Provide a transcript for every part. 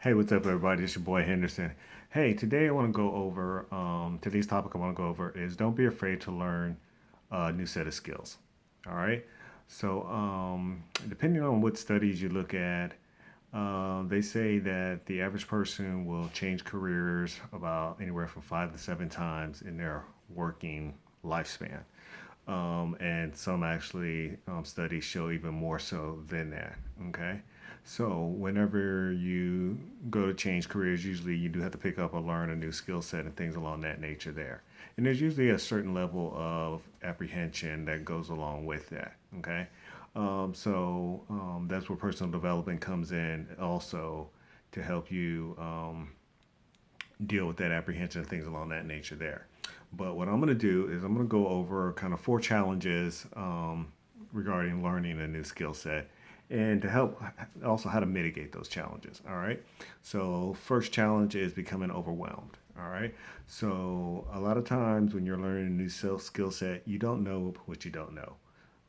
Hey, what's up, everybody? It's your boy Henderson. Hey, today I want to go over today's topic. I want to go over is don't be afraid to learn a new set of skills. All right. Depending on what studies you look at, they say that the average person will change careers about anywhere from 5 to 7 times in their working lifespan. And some actually studies show even more so than that. Okay, so whenever you go to change careers, usually you do have to pick up or learn a new skill set and things along that nature there. And there's usually a certain level of apprehension that goes along with that. Okay, that's where personal development comes in also to help you deal with that apprehension and things along that nature there. But what I'm going to do is I'm going to go over kind of 4 challenges regarding learning a new skill set and to help also how to mitigate those challenges. All right. So, first challenge is becoming overwhelmed. All right. So, a lot of times when you're learning a new skill set, you don't know what you don't know.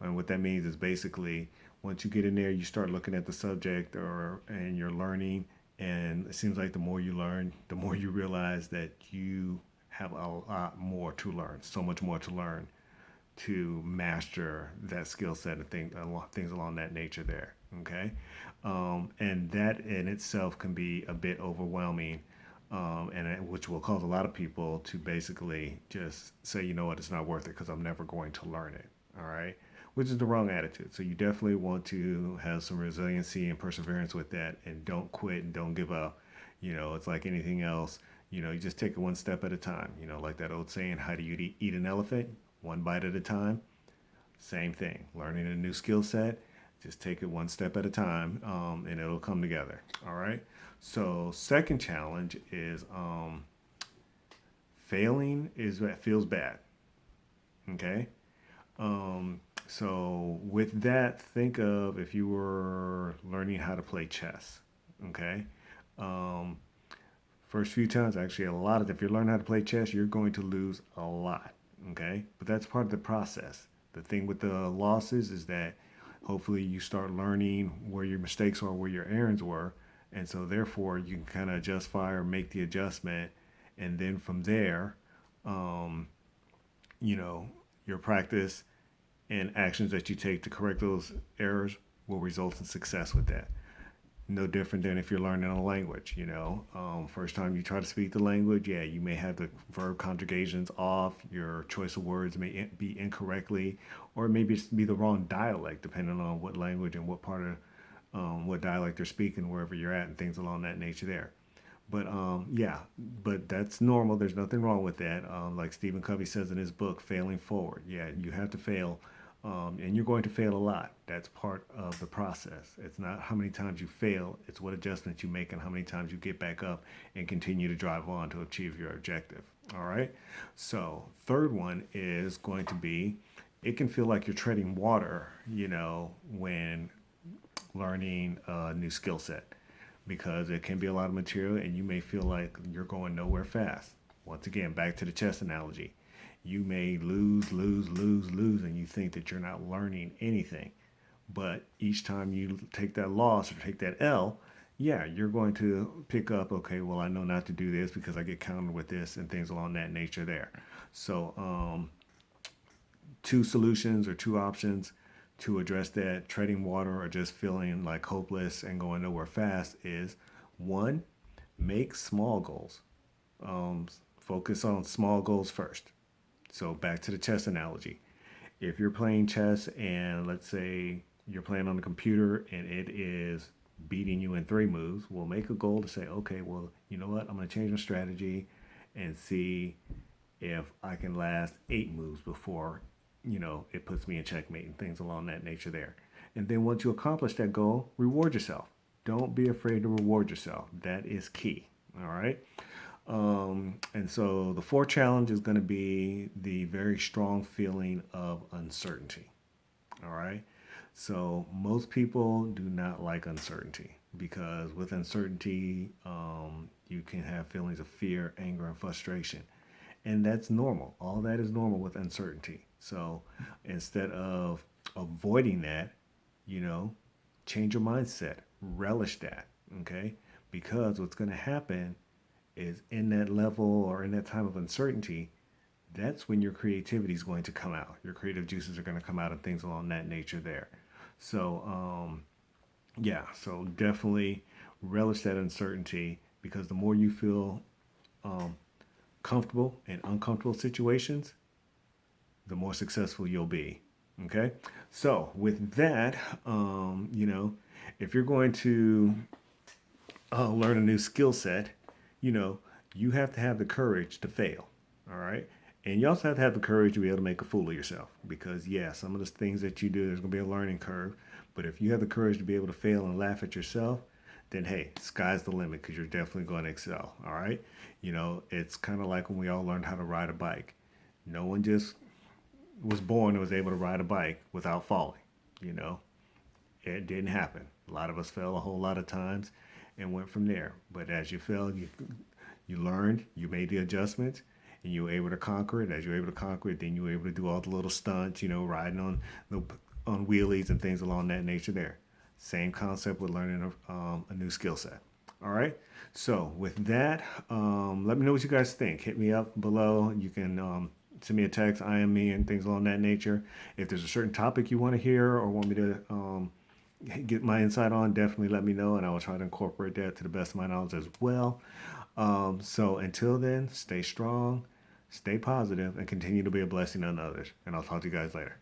And what that means is basically once you get in there, you start looking at the subject and you're learning. And it seems like the more you learn, the more you realize that you have a lot more to learn, so much more to learn to master that skill set and things along that nature there. Okay. And that in itself can be a bit overwhelming, which will cause a lot of people to basically just say, you know what, it's not worth it because I'm never going to learn it. All right. Which is the wrong attitude. So you definitely want to have some resiliency and perseverance with that and don't quit and don't give up. It's like anything else. You just take it one step at a time. Like that old saying, how do you eat an elephant? One bite at a time. Same thing. Learning a new skill set, just take it one step at a time, and it'll come together. All right. So, second challenge is failing is that feels bad. Okay. So with that, think of if you were learning how to play chess. Okay. Um, First few times, actually, a lot of if you're learning how to play chess, you're going to lose a lot. Okay, but that's part of the process. The thing with the losses is that hopefully you start learning where your mistakes are, where your errands were, and so therefore you can kind of adjust fire, make the adjustment, and then from there, um, you know, your practice and actions that you take to correct those errors will result in success with that. No different than if you're learning a language. First time you try to speak the language, yeah, you may have the verb conjugations off, your choice of words may be incorrectly, or maybe it's be the wrong dialect depending on what language and what part of what dialect they're speaking wherever you're at and things along that nature there. But that's normal. There's nothing wrong with that. Like Stephen Covey says in his book, Failing Forward. Yeah, you have to fail, and you're going to fail a lot. That's part of the process. It's not how many times you fail, it's what adjustments you make and how many times you get back up and continue to drive on to achieve your objective. All right. So, third one is going to be it can feel like you're treading water, when learning a new skill set because it can be a lot of material and you may feel like you're going nowhere fast. Once again, back to the chess analogy. You may lose, and you think that you're not learning anything. But each time you take that loss or take that L, yeah, you're going to pick up, okay, well, I know not to do this because I get countered with this and things along that nature there. So, two solutions or two options to address that treading water or just feeling like hopeless and going nowhere fast is one, make small goals. Um, Focus on small goals first. So back to the chess analogy. If you're playing chess and let's say you're playing on the computer and it is beating you in 3 moves, we'll make a goal to say, okay, well, you know what? I'm going to change my strategy and see if I can last 8 moves before, it puts me in checkmate and things along that nature there. And then once you accomplish that goal, reward yourself. Don't be afraid to reward yourself. That is key. All right. And so the fourth challenge is going to be the very strong feeling of uncertainty. All right. So most people do not like uncertainty because with uncertainty, you can have feelings of fear, anger, and frustration. And that's normal. All that is normal with uncertainty. So instead of avoiding that, you know, change your mindset, relish that, okay? because what's going to happen is in that level or in that time of uncertainty, that's when your creativity is going to come out. Your creative juices are going to come out and things along that nature there. So, yeah, so definitely relish that uncertainty because the more you feel um, comfortable in uncomfortable situations, the more successful you'll be. Okay. So, with that, if you're going to learn a new skill set, you know, you have to have the courage to fail. All right. And you also have to have the courage to be able to make a fool of yourself because, yeah, some of the things that you do, there's going to be a learning curve. But if you have the courage to be able to fail and laugh at yourself, then hey, sky's the limit because you're definitely going to excel. All right. It's kind of like when we all learned how to ride a bike. No one just was born and was able to ride a bike without falling. You know, it didn't happen. A lot of us fell a whole lot of times and went from there. But as you fell, you learned, you made the adjustments, and you were able to conquer it. As you were able to conquer it, then you were able to do all the little stunts, riding on wheelies and things along that nature there. Same concept with learning a new skill set. All right. So with that, let me know what you guys think. Hit me up below. You can send me a text, IM me, and things along that nature. If there's a certain topic you want to hear or want me to get my insight on, definitely let me know, and I will try to incorporate that to the best of my knowledge as well. So until then, stay strong, stay positive, and continue to be a blessing on others. And I'll talk to you guys later.